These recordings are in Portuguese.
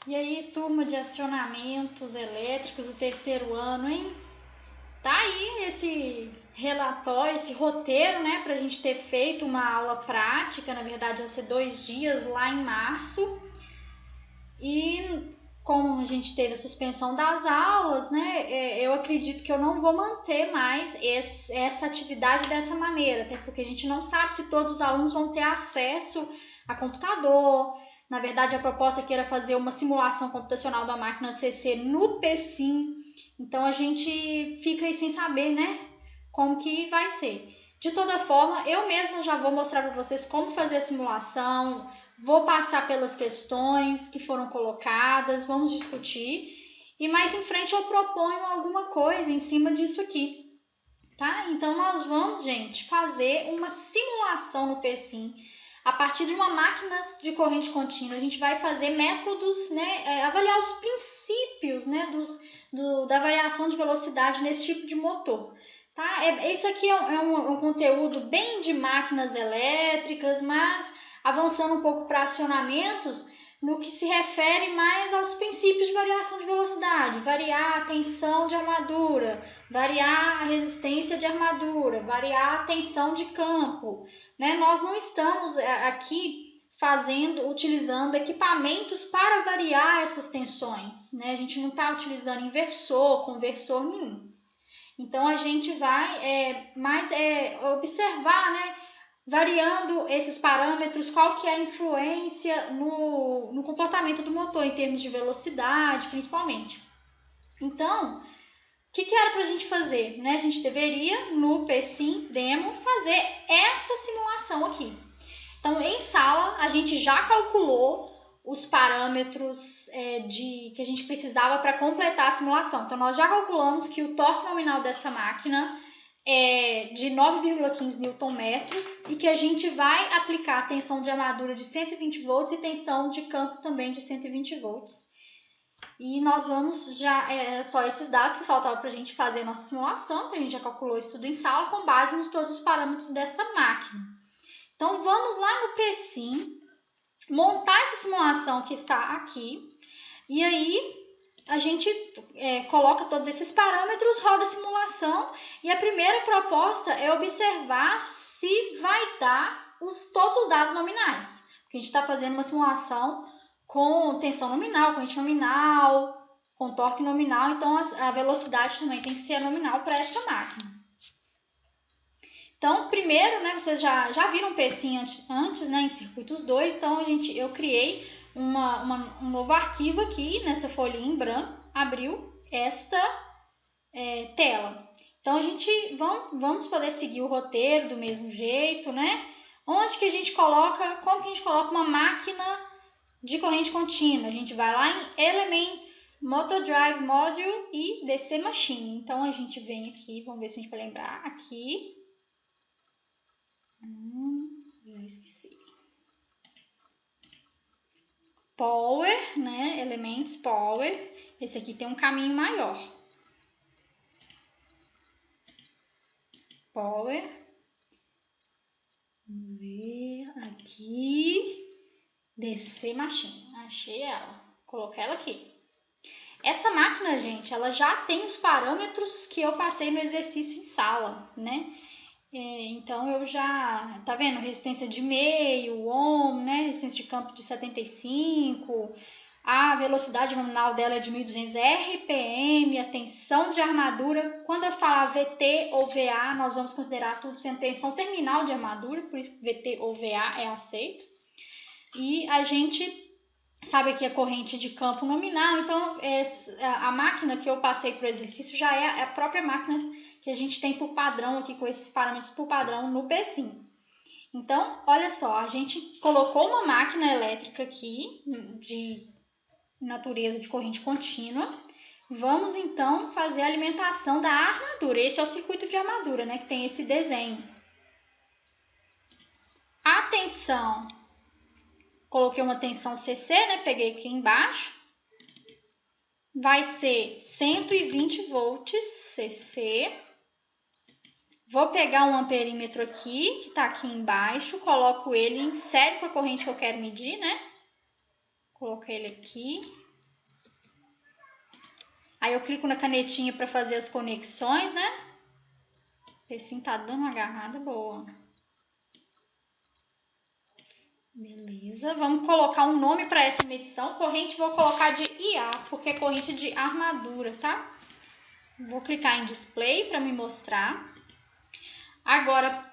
E aí, turma de acionamentos elétricos do terceiro ano, hein? Tá aí esse relatório, esse roteiro, né, pra gente ter feito uma aula prática. Na verdade, vai ser 2 dias lá em março. E como a gente teve a suspensão das aulas, né, eu acredito que eu não vou manter mais essa atividade dessa maneira, até porque a gente não sabe se todos os alunos vão ter acesso a computador. Na verdade, a proposta aqui era fazer uma simulação computacional da máquina CC no PSIM. Então a gente fica aí sem saber, né, como que vai ser. De toda forma, eu mesma já vou mostrar para vocês como fazer a simulação, vou passar pelas questões que foram colocadas, vamos discutir. E mais em frente eu proponho alguma coisa em cima disso aqui, tá? Então nós vamos, gente, fazer uma simulação no PSIM. A partir de uma máquina de corrente contínua, a gente vai fazer métodos, né, avaliar os princípios, né, da variação de velocidade nesse tipo de motor. Tá? Esse aqui é um conteúdo bem de máquinas elétricas, mas avançando um pouco para acionamentos, no que se refere mais aos princípios de variação de velocidade, variar a tensão de armadura, variar a resistência de armadura, variar a tensão de campo. Né? Nós não estamos aqui utilizando equipamentos para variar essas tensões. Né? A gente não está utilizando inversor, conversor nenhum. Então a gente vai observar, né, variando esses parâmetros, qual que é a influência no comportamento do motor, em termos de velocidade, principalmente. Então, o que era para a gente fazer? Né? A gente deveria, no PSIM Demo, fazer essa simulação aqui. Então, em sala, a gente já calculou os parâmetros que a gente precisava para completar a simulação. Então, nós já calculamos que o torque nominal dessa máquina é de 9,15 Nm e que a gente vai aplicar tensão de armadura de 120 volts e tensão de campo também de 120 volts. E nós vamos era só esses dados que faltavam para a gente fazer a nossa simulação, então a gente já calculou isso tudo em sala com base nos todos os parâmetros dessa máquina. Então vamos lá no PSIM, montar essa simulação que está aqui, e aí a gente coloca todos esses parâmetros, roda a simulação, e a primeira proposta é observar se vai dar todos os dados nominais. Porque a gente está fazendo uma simulação com tensão nominal, corrente nominal, com torque nominal, então a velocidade também tem que ser nominal para essa máquina. Então, primeiro, né, vocês já viram o PSIM antes, né, em circuitos 2, então eu criei um novo arquivo aqui nessa folhinha em branco, abriu esta tela. Então, vamos poder seguir o roteiro do mesmo jeito, né? Onde que a gente coloca, como que a gente coloca uma máquina de corrente contínua? A gente vai lá em Elements, Motor Drive Module e DC Machine. Então, a gente vem aqui, vamos ver se a gente vai lembrar, aqui. Já esqueci. Power, né? Elementos Power. Esse aqui tem um caminho maior. Power. Vamos ver aqui. DC Machine. Achei ela. Coloquei ela aqui. Essa máquina, gente, ela já tem os parâmetros que eu passei no exercício em sala, né? Então eu já, tá vendo? Resistência de meio, ohm, né? Resistência de campo de 75, a velocidade nominal dela é de 1.200 RPM, a tensão de armadura. Quando eu falar VT ou VA, nós vamos considerar tudo sendo tensão terminal de armadura, por isso que VT ou VA é aceito. E a gente sabe aqui a corrente de campo nominal, então a máquina que eu passei para o exercício já é a própria máquina que a gente tem por padrão aqui, com esses parâmetros por padrão no PSIM. Então, olha só, a gente colocou uma máquina elétrica aqui, de natureza de corrente contínua. Vamos, então, fazer a alimentação da armadura. Esse é o circuito de armadura, né, que tem esse desenho. A tensão, coloquei uma tensão CC, né, peguei aqui embaixo. Vai ser 120 volts CC. Vou pegar um amperímetro aqui, que está aqui embaixo, coloco ele em série com a corrente que eu quero medir, né? Coloquei ele aqui. Aí eu clico na canetinha para fazer as conexões, né? O pecinho tá dando uma agarrada boa. Beleza, vamos colocar um nome para essa medição. Corrente vou colocar de IA, porque é corrente de armadura, tá? Vou clicar em display para me mostrar. Agora,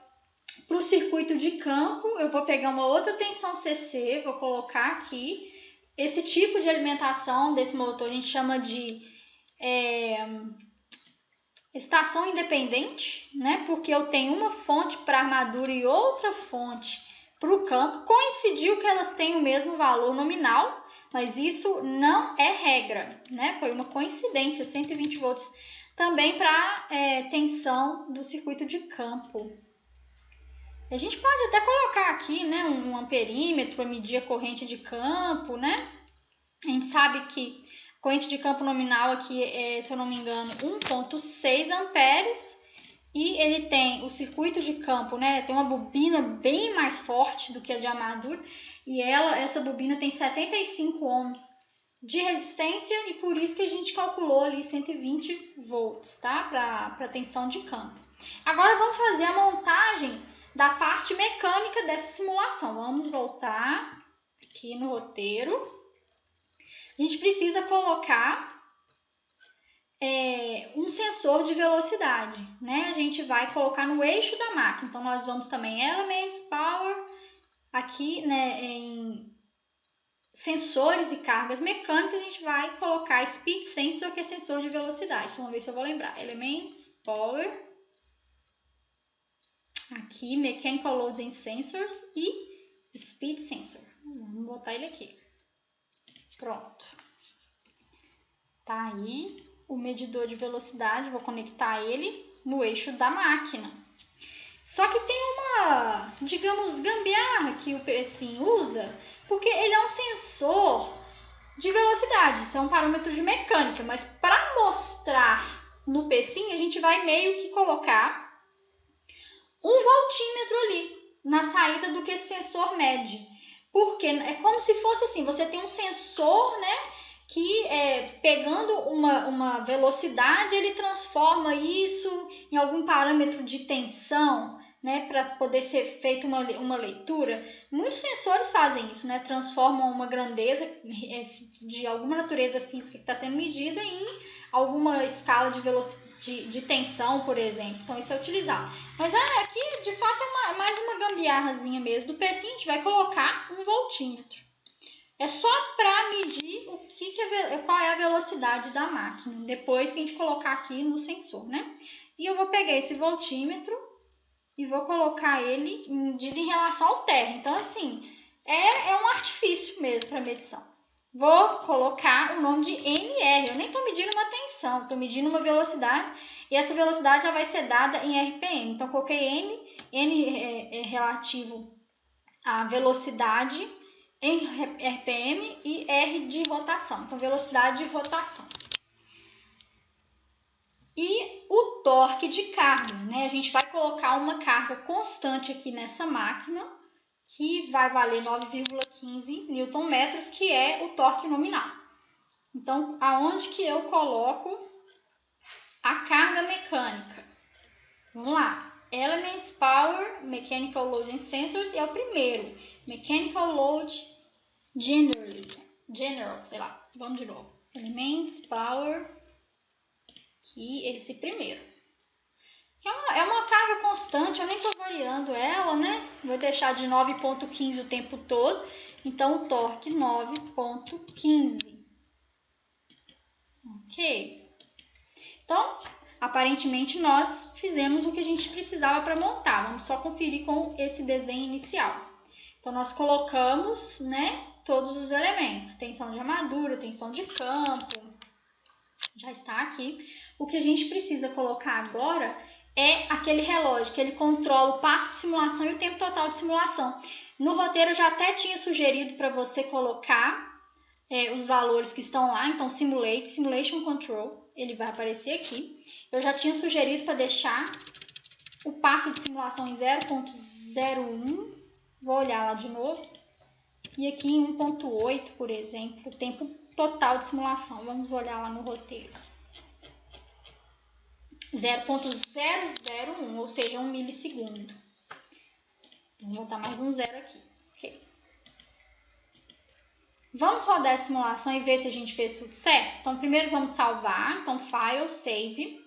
para o circuito de campo, eu vou pegar uma outra tensão CC, vou colocar aqui. Esse tipo de alimentação desse motor a gente chama de estação independente, né? Porque eu tenho uma fonte para armadura e outra fonte para o campo. Coincidiu que elas têm o mesmo valor nominal, mas isso não é regra, né? Foi uma coincidência, 120 volts também para tensão do circuito de campo. A gente pode até colocar aqui, né, um amperímetro para medir a corrente de campo, né? A gente sabe que a corrente de campo nominal aqui é, se eu não me engano, 1,6 amperes. E ele tem o circuito de campo, né? Tem uma bobina bem mais forte do que a de armadura. E essa bobina tem 75 ohms de resistência e por isso que a gente calculou ali 120 volts, tá? Para tensão de campo. Agora vamos fazer a montagem da parte mecânica dessa simulação. Vamos voltar aqui no roteiro. A gente precisa colocar um sensor de velocidade, né? A gente vai colocar no eixo da máquina. Então, nós vamos também Elements, Power, aqui, né, em sensores e cargas mecânicas, a gente vai colocar Speed Sensor, que é sensor de velocidade. Vamos ver se eu vou lembrar. Elements, Power, aqui, Mechanical Loads and Sensors e Speed Sensor. Vamos botar ele aqui. Pronto. Tá aí o medidor de velocidade, vou conectar ele no eixo da máquina. Só que tem uma, digamos, gambiarra que o pecinho usa, porque ele é um sensor de velocidade, isso é um parâmetro de mecânica, mas para mostrar no pecinho, a gente vai meio que colocar um voltímetro ali na saída do que esse sensor mede. Porque é como se fosse assim, você tem um sensor, né, que pegando uma velocidade, ele transforma isso em algum parâmetro de tensão, né, para poder ser feita uma leitura. Muitos sensores fazem isso, né, transformam uma grandeza de alguma natureza física que está sendo medida em alguma escala de velocidade, de tensão, por exemplo. Então, isso é utilizado. Mas aqui, de fato, é mais uma gambiarrazinha mesmo do pecinho. A gente vai colocar um voltímetro. É só para medir qual é a velocidade da máquina, depois que a gente colocar aqui no sensor, né? E eu vou pegar esse voltímetro e vou colocar ele medido em relação ao terra. Então, assim, é um artifício mesmo para medição. Vou colocar o nome de NR. Eu nem estou medindo uma tensão, estou medindo uma velocidade. E essa velocidade já vai ser dada em RPM. Então, coloquei N é relativo à velocidade em RPM e R de rotação. Então, velocidade de rotação. E o torque de carga, né? A gente vai colocar uma carga constante aqui nessa máquina, que vai valer 9,15 Nm, que é o torque nominal. Então, aonde que eu coloco a carga mecânica? Vamos lá. Elements, Power, Mechanical Load and Sensors, é o primeiro. Mechanical Load General, sei lá. Vamos de novo. Elements, Power, aqui, esse primeiro. É uma carga constante, eu nem estou variando ela, né? Vou deixar de 9,15 o tempo todo. Então, o torque 9,15. Ok. Então, aparentemente, nós fizemos o que a gente precisava para montar. Vamos só conferir com esse desenho inicial. Então, nós colocamos, né, todos os elementos. Tensão de armadura, tensão de campo. Já está aqui. O que a gente precisa colocar agora é aquele relógio que ele controla o passo de simulação e o tempo total de simulação. No roteiro eu já até tinha sugerido para você colocar os valores que estão lá. Então, Simulation Control, ele vai aparecer aqui. Eu já tinha sugerido para deixar o passo de simulação em 0,01. Vou olhar lá de novo. E aqui em 1,8, por exemplo, o tempo total de simulação. Vamos olhar lá no roteiro. 0,001, ou seja, 1 milissegundo. Vou botar mais um zero aqui. Okay. Vamos rodar a simulação e ver se a gente fez tudo certo? Então, primeiro vamos salvar. Então, File, Save.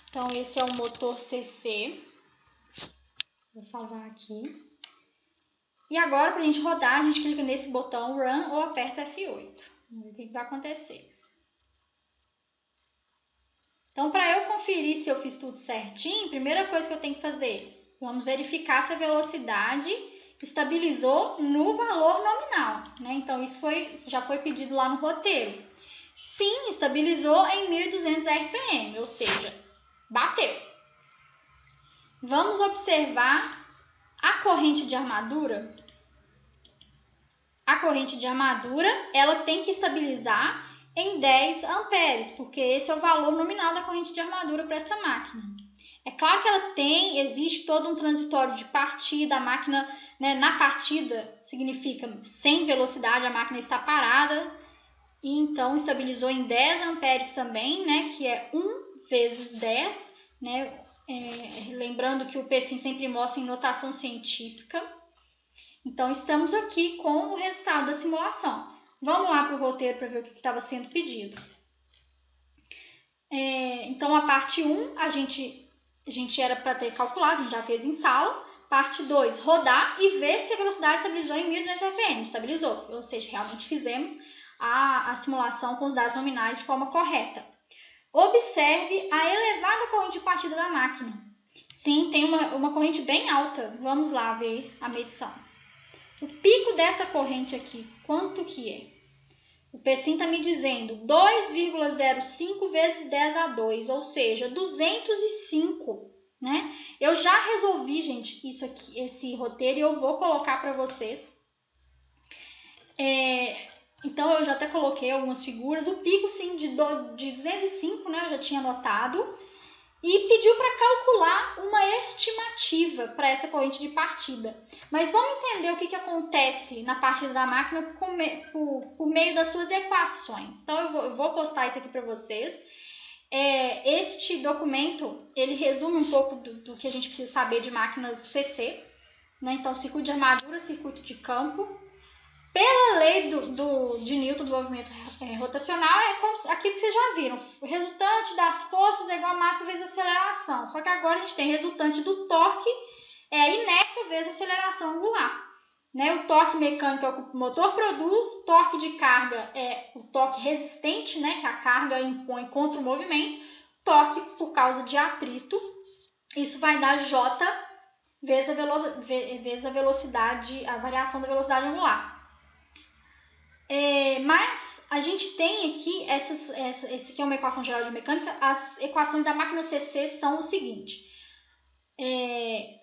Então, esse é o motor CC. Vou salvar aqui. E agora, para a gente rodar, a gente clica nesse botão Run ou aperta F8. Vamos ver o que vai acontecer. Então, para eu conferir se eu fiz tudo certinho, primeira coisa que eu tenho que fazer, vamos verificar se a velocidade estabilizou no valor nominal, né? Então, isso já foi pedido lá no roteiro. Sim, estabilizou em 1.200 RPM, ou seja, bateu. Vamos observar a corrente de armadura. A corrente de armadura, ela tem que estabilizar em 10 amperes, porque esse é o valor nominal da corrente de armadura para essa máquina. É claro que existe todo um transitório de partida, a máquina, né, na partida significa sem velocidade, a máquina está parada, e então estabilizou em 10 amperes também, né, que é 1 vezes 10, né, lembrando que o PSIM sempre mostra em notação científica. Então, estamos aqui com o resultado da simulação. Vamos lá para o roteiro para ver o que estava sendo pedido. Então, a parte 1, a gente era para ter calculado, a gente já fez em sala. Parte 2, rodar e ver se a velocidade estabilizou em 1.200 RPM. Estabilizou, ou seja, realmente fizemos a simulação com os dados nominais de forma correta. Observe a elevada corrente de partida da máquina. Sim, tem uma corrente bem alta. Vamos lá ver a medição. O pico dessa corrente aqui, quanto que é? O PSIM está me dizendo 2,05 vezes 10 a 2, ou seja, 205, né? Eu já resolvi, gente, isso aqui, esse roteiro, e eu vou colocar para vocês. Então, eu já até coloquei algumas figuras. O pico, sim, de 205, né? Eu já tinha anotado. E pediu para calcular uma estimativa para essa corrente de partida. Mas vamos entender o que acontece na partida da máquina por meio das suas equações. Então, eu vou postar isso aqui para vocês. Este documento, ele resume um pouco do que a gente precisa saber de máquinas CC. Né? Então, circuito de armadura, circuito de campo. Pela lei de Newton do movimento rotacional, é como aquilo que vocês já viram. O resultante das forças é igual a massa vezes aceleração. Só que agora a gente tem resultante do torque, a inércia vezes aceleração angular. Né? O torque mecânico é o que o motor produz, torque de carga é o torque resistente, né? Que a carga impõe contra o movimento. Torque por causa de atrito. Isso vai dar J vezes a velocidade, a variação da velocidade angular. Mas a gente tem aqui, esse aqui é uma equação geral de mecânica. As equações da máquina CC são o seguinte.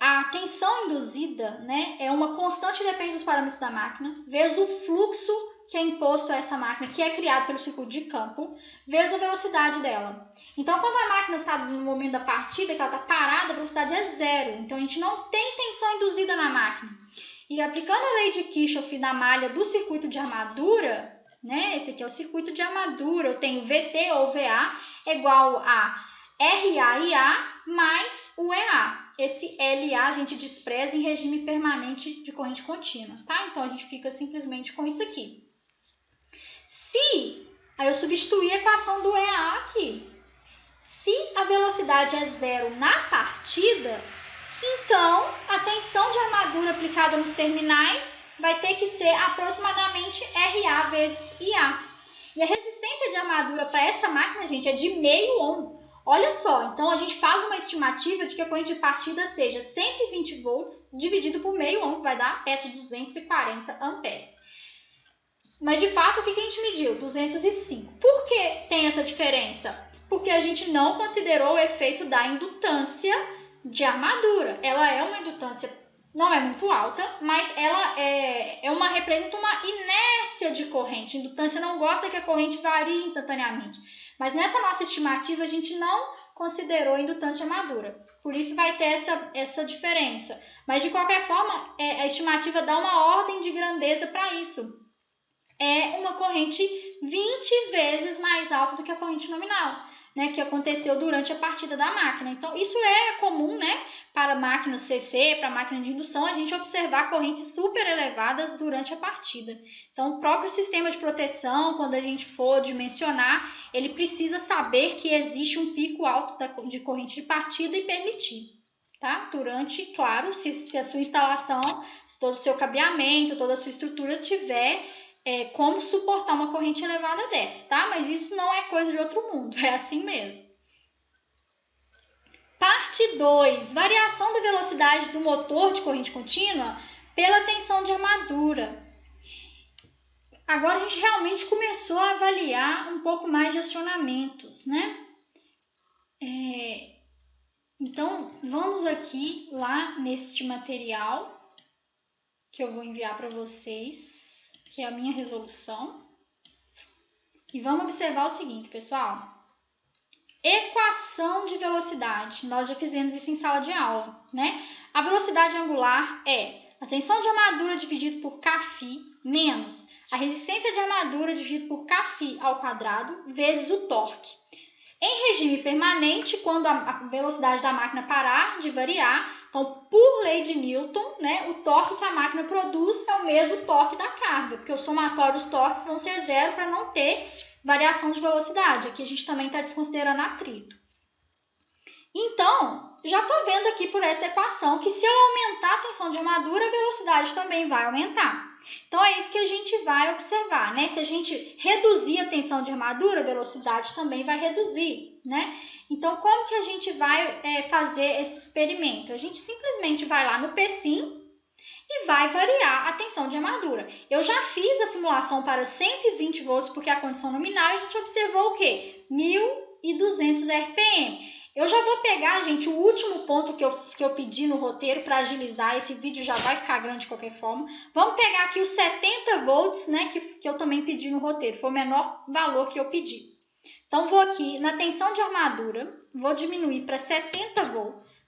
A tensão induzida, né, é uma constante que depende dos parâmetros da máquina, vezes o fluxo que é imposto a essa máquina, que é criado pelo circuito de campo, vezes a velocidade dela. Então, quando a máquina está no momento da partida, que ela está parada, a velocidade é zero. Então, a gente não tem tensão induzida na máquina. E aplicando a lei de Kirchhoff da malha do circuito de armadura, né? Esse aqui é o circuito de armadura, eu tenho VT ou VA igual a RA mais o EA. Esse LA a gente despreza em regime permanente de corrente contínua, tá? Então, a gente fica simplesmente com isso aqui. Aí eu substituí a equação do EA aqui. Se a velocidade é zero na partida, então a tensão de armadura aplicada nos terminais vai ter que ser aproximadamente RA vezes IA. E a resistência de armadura para essa máquina, gente, é de meio ohm. Olha só, então a gente faz uma estimativa de que a corrente de partida seja 120 volts dividido por meio ohm, que vai dar perto de 240 amperes. Mas de fato, o que a gente mediu? 205. Por que tem essa diferença? Porque a gente não considerou o efeito da indutância de armadura. Ela é uma indutância, não é muito alta, mas ela representa uma inércia de corrente. A indutância não gosta que a corrente varie instantaneamente. Mas nessa nossa estimativa, a gente não considerou a indutância de armadura. Por isso vai ter essa diferença. Mas de qualquer forma, a estimativa dá uma ordem de grandeza para isso. é uma corrente 20 vezes mais alta do que a corrente nominal, né, que aconteceu durante a partida da máquina. Então, isso é comum, né, para máquinas CC, para máquina de indução, a gente observar correntes super elevadas durante a partida. Então, o próprio sistema de proteção, quando a gente for dimensionar, ele precisa saber que existe um pico alto de corrente de partida e permitir, tá? Durante, claro, se a sua instalação, se todo o seu cabeamento, toda a sua estrutura tiver como suportar uma corrente elevada dessa, tá? Mas isso não é coisa de outro mundo, é assim mesmo. Parte 2. Variação da velocidade do motor de corrente contínua pela tensão de armadura. Agora a gente realmente começou a avaliar um pouco mais de acionamentos, né? Então, vamos aqui lá neste material que eu vou enviar para vocês, que é a minha resolução. E vamos observar o seguinte, pessoal. Equação de velocidade. Nós já fizemos isso em sala de aula, né? A velocidade angular é a tensão de armadura dividido por Kφ menos a resistência de armadura dividido por Kφ ao quadrado vezes o torque. Em regime permanente, quando a velocidade da máquina parar de variar, então, por lei de Newton, né, o torque que a máquina produz é o mesmo torque da carga, porque o somatório dos torques vão ser zero para não ter variação de velocidade. Aqui a gente também está desconsiderando atrito. Então, já estou vendo aqui por essa equação que se eu aumentar a tensão de armadura, a velocidade também vai aumentar. Então, é isso que a gente vai observar, né? Se a gente reduzir a tensão de armadura, a velocidade também vai reduzir, né? Então, como que a gente vai fazer esse experimento? A gente simplesmente vai lá no PSIM e vai variar a tensão de armadura. Eu já fiz a simulação para 120 volts, porque é a condição nominal, e a gente observou o quê? 1.200 RPM. Eu já vou pegar, gente, o último ponto que eu pedi no roteiro para agilizar. Esse vídeo já vai ficar grande de qualquer forma. Vamos pegar aqui os 70 volts, né, que eu também pedi no roteiro. Foi o menor valor que eu pedi. Então, vou aqui na tensão de armadura, vou diminuir para 70 volts.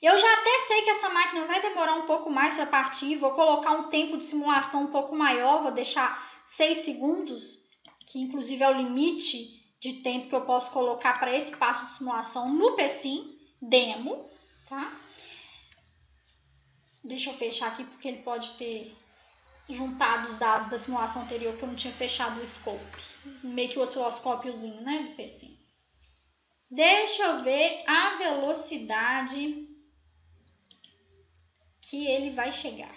Eu já até sei que essa máquina vai demorar um pouco mais para partir. Vou colocar um tempo de simulação um pouco maior. Vou deixar 6 segundos, que inclusive é o limite de tempo que eu posso colocar para esse passo de simulação no PSIM demo, tá? Deixa eu fechar aqui porque ele pode ter juntado os dados da simulação anterior que eu não tinha fechado o scope. Meio que o osciloscópiozinho, né, do PSIM. Deixa eu ver a velocidade que ele vai chegar.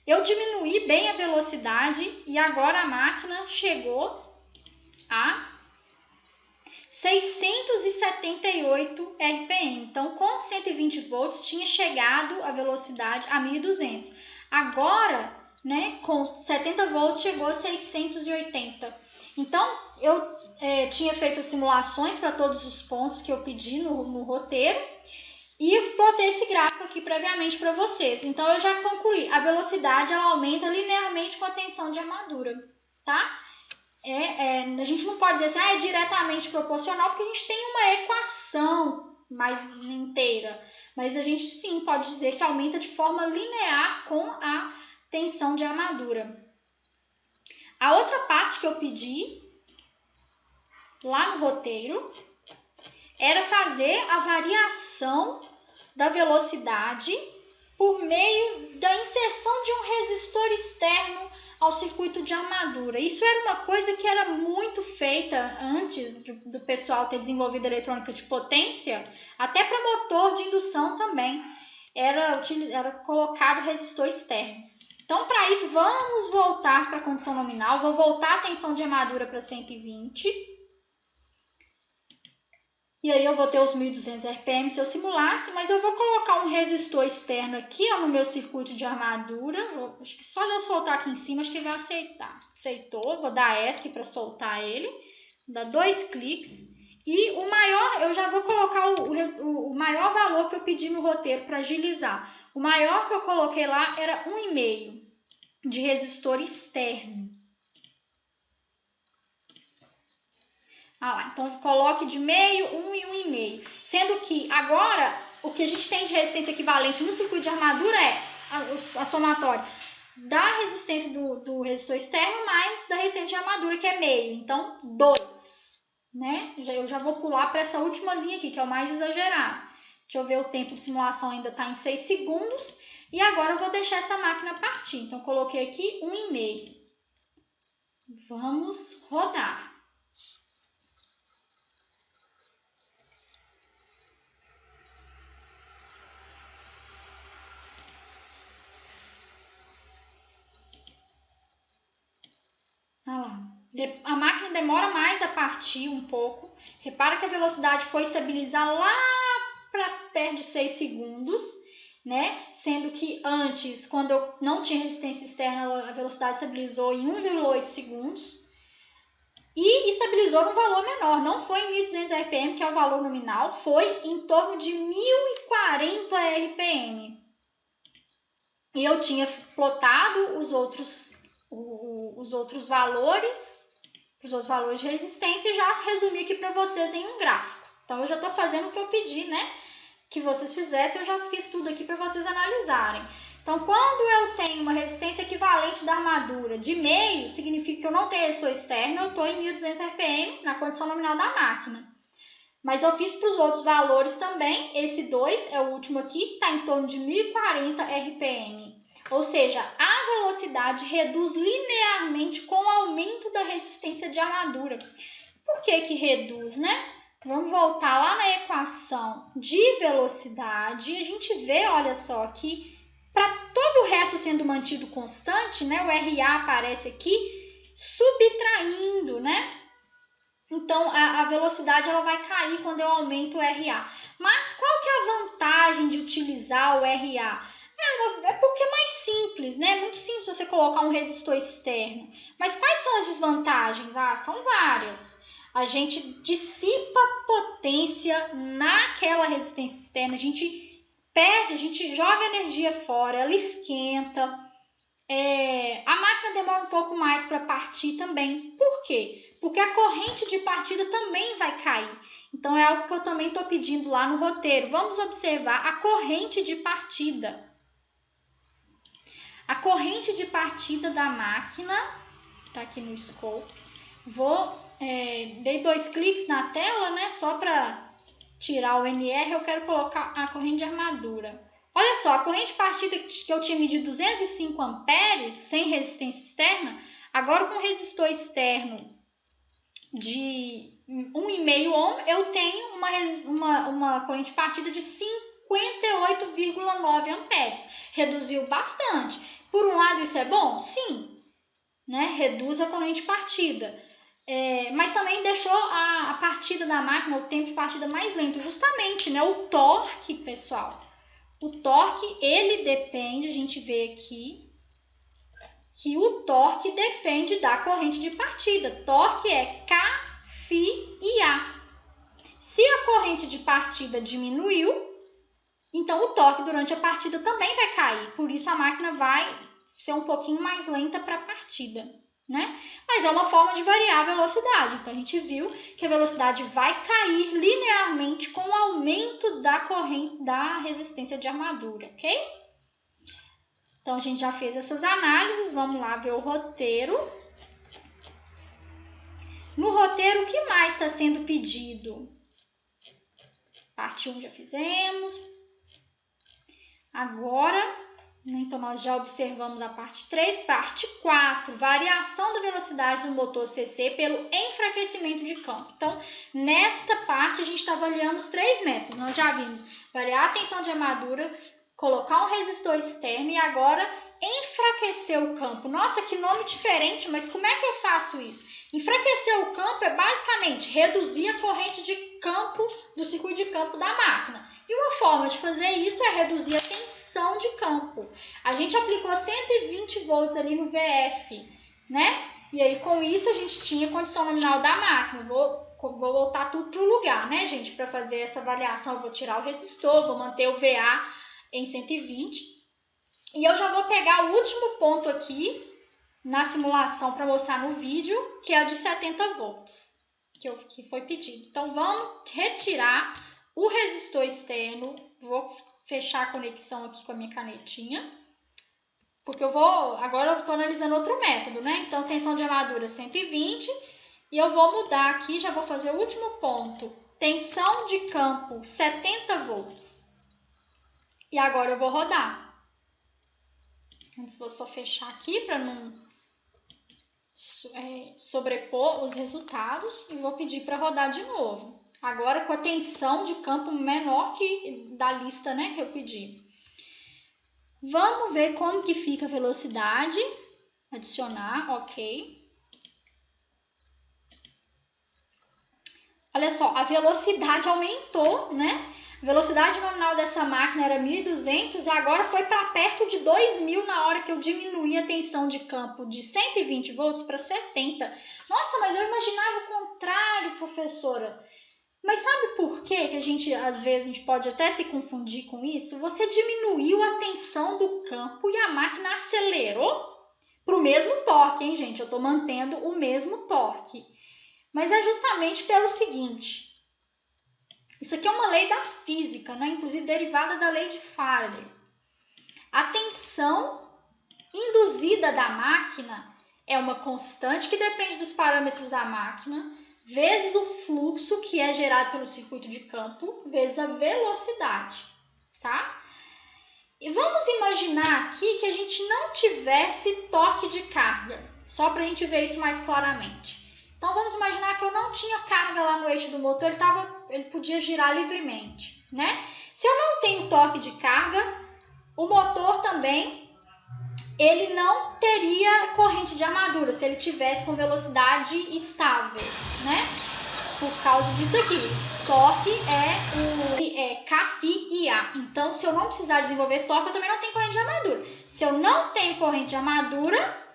Eu diminuí bem a velocidade e agora a máquina chegou a 678 RPM. Então, com 120 volts, tinha chegado a velocidade a 1.200. Agora, né, com 70 volts, chegou a 680. Então, eu tinha feito simulações para todos os pontos que eu pedi no roteiro e botei esse gráfico aqui previamente para vocês. Então, eu já concluí. A velocidade ela aumenta linearmente com a tensão de armadura, tá? A gente não pode dizer assim, é diretamente proporcional, porque a gente tem uma equação mais inteira. Mas a gente sim pode dizer que aumenta de forma linear com a tensão de armadura. A outra parte que eu pedi lá no roteiro era fazer a variação da velocidade por meio da inserção de um resistor externo ao circuito de armadura. Isso era uma coisa que era muito feita antes do pessoal ter desenvolvido eletrônica de potência, até para motor de indução também era colocado resistor externo. Então, para isso, vamos voltar para a condição nominal. Vou voltar a tensão de armadura para 120. E aí eu vou ter os 1.200 RPM se eu simulasse, mas eu vou colocar um resistor externo aqui, ó, no meu circuito de armadura. Acho que só de eu soltar aqui em cima, acho que ele vai aceitar. Aceitou, vou dar ESC para soltar ele. Vou dar 2 cliques. E o maior, eu já vou colocar o maior valor que eu pedi no roteiro para agilizar. O maior que eu coloquei lá era 1,5 de resistor externo. Lá, então coloque de meio, 1 e 1,5. Sendo que agora o que a gente tem de resistência equivalente no circuito de armadura é a somatória da resistência do resistor externo mais da resistência de armadura, que é meio. Então, 2, né? Eu já vou pular para essa última linha aqui, que é o mais exagerado. Deixa eu ver, o tempo de simulação ainda está em 6 segundos. E agora eu vou deixar essa máquina partir. Então, coloquei aqui 1,5. Vamos rodar. Olha lá. A máquina demora mais a partir um pouco. Repara que a velocidade foi estabilizar lá para perto de 6 segundos, né? Sendo que antes, quando eu não tinha resistência externa, a velocidade estabilizou em 1,8 segundos. E estabilizou num valor menor, não foi em 1.200 RPM, que é o valor nominal, foi em torno de 1.040 RPM. E eu tinha plotado os outros valores, os outros valores de resistência, e já resumi aqui para vocês em um gráfico. Então, eu já estou fazendo o que eu pedi, né? Que vocês fizessem, eu já fiz tudo aqui para vocês analisarem. Então, quando eu tenho uma resistência equivalente da armadura de meio, significa que eu não tenho resistor externo, eu estou em 1.200 RPM na condição nominal da máquina. Mas eu fiz para os outros valores também. Esse 2 é o último aqui, está em torno de 1.040 RPM. Ou seja, a velocidade reduz linearmente com o aumento da resistência de armadura. Por que que reduz, né? Vamos voltar lá na equação de velocidade. A gente vê, olha só, que para todo o resto sendo mantido constante, né? O RA aparece aqui subtraindo, né? Então, a velocidade ela vai cair quando eu aumento o RA. Mas qual que é a vantagem de utilizar o RA? É porque é mais simples, né? É muito simples você colocar um resistor externo. Mas quais são as desvantagens? São várias. A gente dissipa potência naquela resistência externa, a gente perde, a gente joga energia fora, ela esquenta. A máquina demora um pouco mais para partir também. Por quê? Porque a corrente de partida também vai cair. Então, é algo que eu também estou pedindo lá no roteiro. Vamos observar a corrente de partida. A corrente de partida da máquina, está aqui no scope. Dei 2 cliques na tela, né? Só para tirar o NR, eu quero colocar a corrente de armadura. Olha só, a corrente de partida que eu tinha medido 205 amperes, sem resistência externa, agora com resistor externo de 1,5 ohm, eu tenho uma corrente de partida de 58,9 amperes. Reduziu bastante. Por um lado, isso é bom? Sim, né? Reduz a corrente de partida. Mas também deixou a partida da máquina, o tempo de partida mais lento, justamente, né? O torque, pessoal. O torque, ele depende, a gente vê aqui, que o torque depende da corrente de partida. Torque é K, Φ e A. Se a corrente de partida diminuiu, então o torque durante a partida também vai cair. Por isso a máquina vai ser um pouquinho mais lenta para a partida, né? Mas é uma forma de variar a velocidade. Então a gente viu que a velocidade vai cair linearmente com o aumento da corrente da resistência de armadura, ok? Então a gente já fez essas análises, vamos lá ver o roteiro. No roteiro, o que mais está sendo pedido? Parte 1 já fizemos. Agora, então nós já observamos a parte 3. Parte 4, variação da velocidade do motor CC pelo enfraquecimento de campo. Então, nesta parte a gente está avaliando os 3 métodos. Nós já vimos variar a tensão de armadura, colocar um resistor externo e agora enfraquecer o campo. Nossa, que nome diferente, mas como é que eu faço isso? Enfraquecer o campo é basicamente reduzir a corrente de campo do circuito de campo da máquina. E uma forma de fazer isso é reduzir a tensão de campo. A gente aplicou 120 volts ali no VF, né? E aí com isso a gente tinha condição nominal da máquina. Vou voltar tudo para o lugar, né, gente? Para fazer essa avaliação eu vou tirar o resistor, vou manter o VA em 120. E eu já vou pegar o último ponto aqui na simulação para mostrar no vídeo, que é o de 70 volts, que foi pedido. Então, vamos retirar o resistor externo. Vou fechar a conexão aqui com a minha canetinha. Porque agora eu estou analisando outro método, né? Então, tensão de armadura 120 e eu vou mudar aqui, já vou fazer o último ponto. Tensão de campo 70 volts. E agora eu vou rodar. Antes vou só fechar aqui para não sobrepor os resultados e vou pedir para rodar de novo. Agora com a tensão de campo menor que da lista, né, que eu pedi. Vamos ver como que fica a velocidade. Adicionar, ok. Olha só, a velocidade aumentou, né? A velocidade nominal dessa máquina era 1.200 e agora foi para perto de 2.000 na hora que eu diminuí a tensão de campo de 120 volts para 70. Nossa, mas eu imaginava o contrário, professora. Mas sabe por quê que às vezes a gente pode até se confundir com isso? Você diminuiu a tensão do campo e a máquina acelerou para o mesmo torque, hein, gente? Eu estou mantendo o mesmo torque. Mas é justamente pelo seguinte. Isso aqui é uma lei da física, né? Inclusive derivada da lei de Faraday. A tensão induzida da máquina é uma constante que depende dos parâmetros da máquina, vezes o fluxo que é gerado pelo circuito de campo, vezes a velocidade, tá? E vamos imaginar aqui que a gente não tivesse torque de carga, só para a gente ver isso mais claramente. Então, vamos imaginar que eu não tinha carga lá no eixo do motor, ele podia girar livremente, né? Se eu não tenho torque de carga, o motor também, ele não teria corrente de armadura, se ele tivesse com velocidade estável, né? Por causa disso aqui. Torque é Kφ/A. Então, se eu não precisar desenvolver torque, eu também não tenho corrente de armadura. Se eu não tenho corrente de armadura,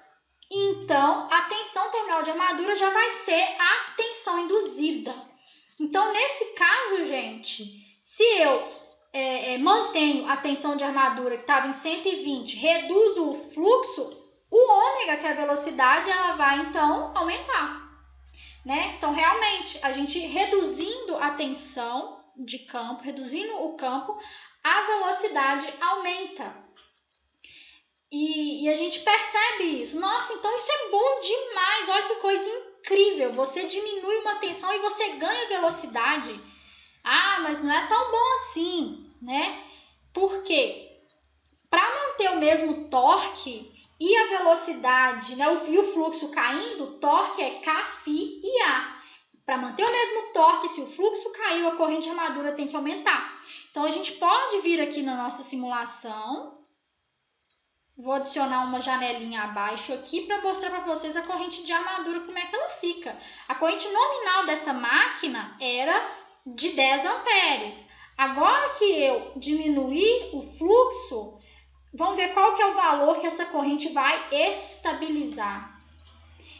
então, a tensão terminal de armadura já vai ser a tensão induzida. Então, nesse caso, gente, se eu mantenho a tensão de armadura que estava em 120, reduzo o fluxo, o ômega, que é a velocidade, ela vai, então, aumentar. Né? Então, realmente, a gente reduzindo a tensão de campo, reduzindo o campo, a velocidade aumenta. E a gente percebe isso. Nossa, então isso é bom demais. Olha que coisa incrível. Você diminui uma tensão e você ganha velocidade. Ah, mas não é tão bom assim, né? Por quê? Para manter o mesmo torque e a velocidade, né, e o fluxo caindo, o torque é Kφ/A. Para manter o mesmo torque, se o fluxo caiu, a corrente de armadura tem que aumentar. Então, a gente pode vir aqui na nossa simulação. Vou adicionar uma janelinha abaixo aqui para mostrar para vocês a corrente de armadura, como é que ela fica. A corrente nominal dessa máquina era de 10 amperes. Agora que eu diminuir o fluxo, vamos ver qual que é o valor que essa corrente vai estabilizar.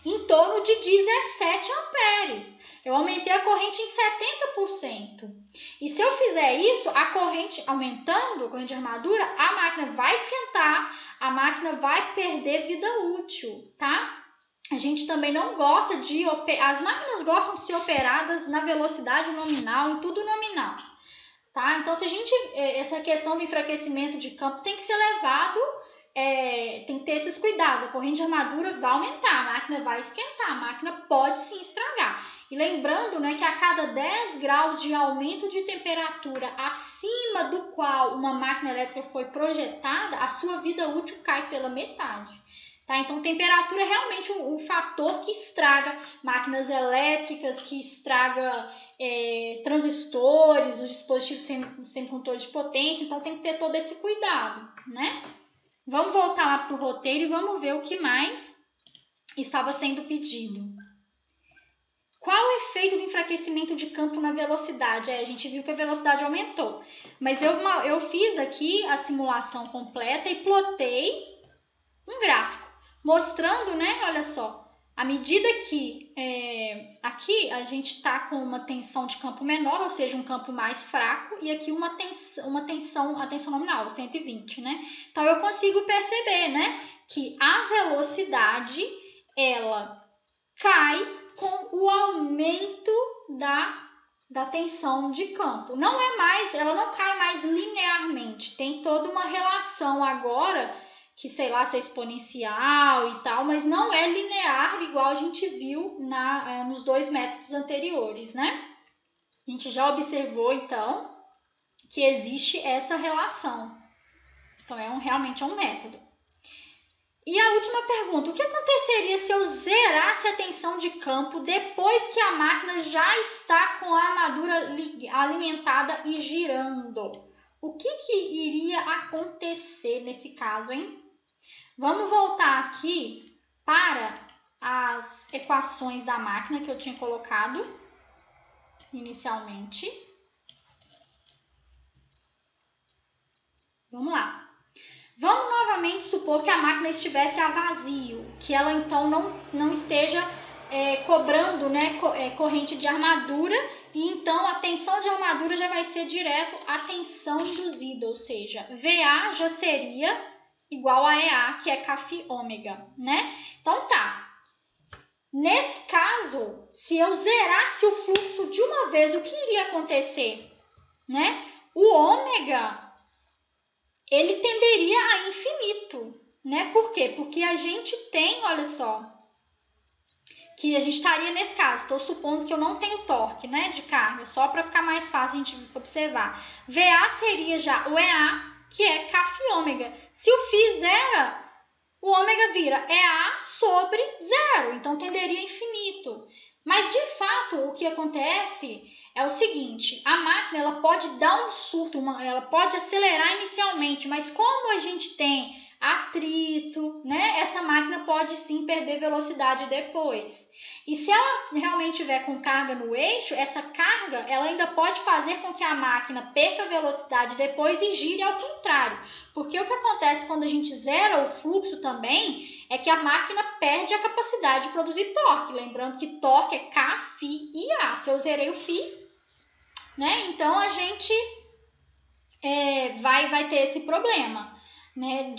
Em torno de 17 amperes. Eu aumentei a corrente em 70%. E se eu fizer isso, a corrente aumentando, a corrente de armadura, a máquina vai esquentar, a máquina vai perder vida útil, tá? A gente também não gosta de... As máquinas gostam de ser operadas na velocidade nominal, em tudo nominal, tá? Então, se a gente... Essa questão do enfraquecimento de campo tem que ser levado... tem que ter esses cuidados. A corrente de armadura vai aumentar, a máquina vai esquentar, a máquina pode sim estragar. E lembrando, né, que a cada 10 graus de aumento de temperatura acima do qual uma máquina elétrica foi projetada, a sua vida útil cai pela metade. Tá? Então, temperatura é realmente um fator que estraga máquinas elétricas, que estraga transistores, os dispositivos semicondutores de potência. Então, tem que ter todo esse cuidado, né? Vamos voltar lá para o roteiro e vamos ver o que mais estava sendo pedido. Qual o efeito do enfraquecimento de campo na velocidade? A gente viu que a velocidade aumentou, mas eu fiz aqui a simulação completa e plotei um gráfico, mostrando, né, olha só, à medida que aqui a gente está com uma tensão de campo menor, ou seja, um campo mais fraco, e aqui a tensão nominal, 120, né? Então, eu consigo perceber, né, que a velocidade, ela cai com o aumento da tensão de campo. Ela não cai mais linearmente, tem toda uma relação agora que, sei lá, ser exponencial e tal, mas não é linear igual a gente viu nos dois métodos anteriores, né? A gente já observou, então, que existe essa relação. Então, realmente é um método. E a última pergunta, o que aconteceria se eu zerasse a tensão de campo depois que a máquina já está com a armadura alimentada e girando? O que iria acontecer nesse caso, hein? Vamos voltar aqui para as equações da máquina que eu tinha colocado inicialmente. Vamos lá. Vamos novamente supor que a máquina estivesse a vazio, que ela então não esteja cobrando, né, corrente de armadura, e então a tensão de armadura já vai ser direto à tensão induzida, ou seja, VA já seria igual a EA, que é Κφ ômega, né? Então tá. Nesse caso, se eu zerasse o fluxo de uma vez, o que iria acontecer, né? O ômega, ele tenderia a infinito, né? Por quê? Porque a gente tem, olha só, que a gente estaria nesse caso, estou supondo que eu não tenho torque, né, de carga, só para ficar mais fácil a gente observar. VA seria já o EA, que é Κφ ômega. Se o φ zera, o ômega vira EA sobre zero, então tenderia a infinito. Mas, de fato, o que acontece é o seguinte, a máquina ela pode dar um surto, ela pode acelerar inicialmente, mas como a gente tem atrito, né, essa máquina pode sim perder velocidade depois. E se ela realmente tiver com carga no eixo, essa carga ela ainda pode fazer com que a máquina perca velocidade depois e gire ao contrário. Porque o que acontece quando a gente zera o fluxo também é que a máquina perde a capacidade de produzir torque. Lembrando que torque é Kφ e A. Se eu zerei o φ, né, então a gente vai ter esse problema, né,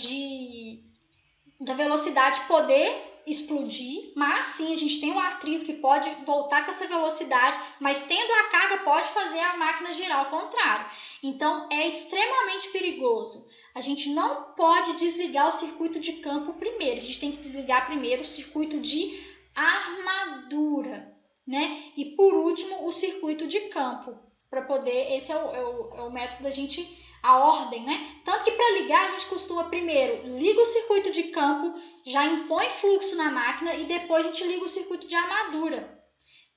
da velocidade poder explodir, mas sim, a gente tem um atrito que pode voltar com essa velocidade, mas tendo a carga pode fazer a máquina girar ao contrário. Então, é extremamente perigoso. A gente não pode desligar o circuito de campo primeiro, a gente tem que desligar primeiro o circuito de armadura, né? E por último, o circuito de campo, para poder, esse é o método da gente, a ordem, né? Tanto que para ligar a gente costuma primeiro liga o circuito de campo, já impõe fluxo na máquina e depois a gente liga o circuito de armadura,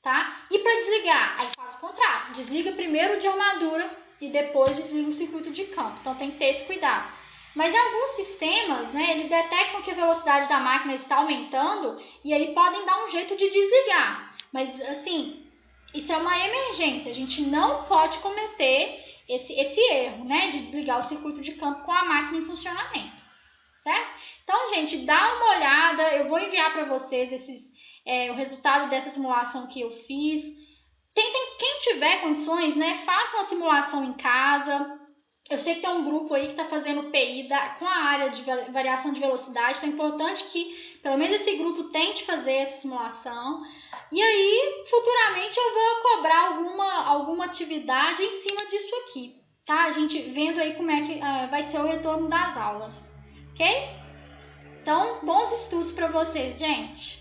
tá? E para desligar, aí faz o contrário, desliga primeiro o de armadura e depois desliga o circuito de campo. Então tem que ter esse cuidado. Mas em alguns sistemas, né, eles detectam que a velocidade da máquina está aumentando e aí podem dar um jeito de desligar. Mas assim, isso é uma emergência, a gente não pode cometer esse erro, né, de desligar o circuito de campo com a máquina em funcionamento. Certo? Então, gente, dá uma olhada, eu vou enviar para vocês o resultado dessa simulação que eu fiz. Quem tiver condições, né, façam a simulação em casa. Eu sei que tem um grupo aí que está fazendo PI com a área de variação de velocidade, então é importante que pelo menos esse grupo tente fazer essa simulação. E aí, futuramente, eu vou cobrar alguma atividade em cima disso aqui, tá? A gente vendo aí como é que vai ser o retorno das aulas. Ok? Então, bons estudos para vocês, gente!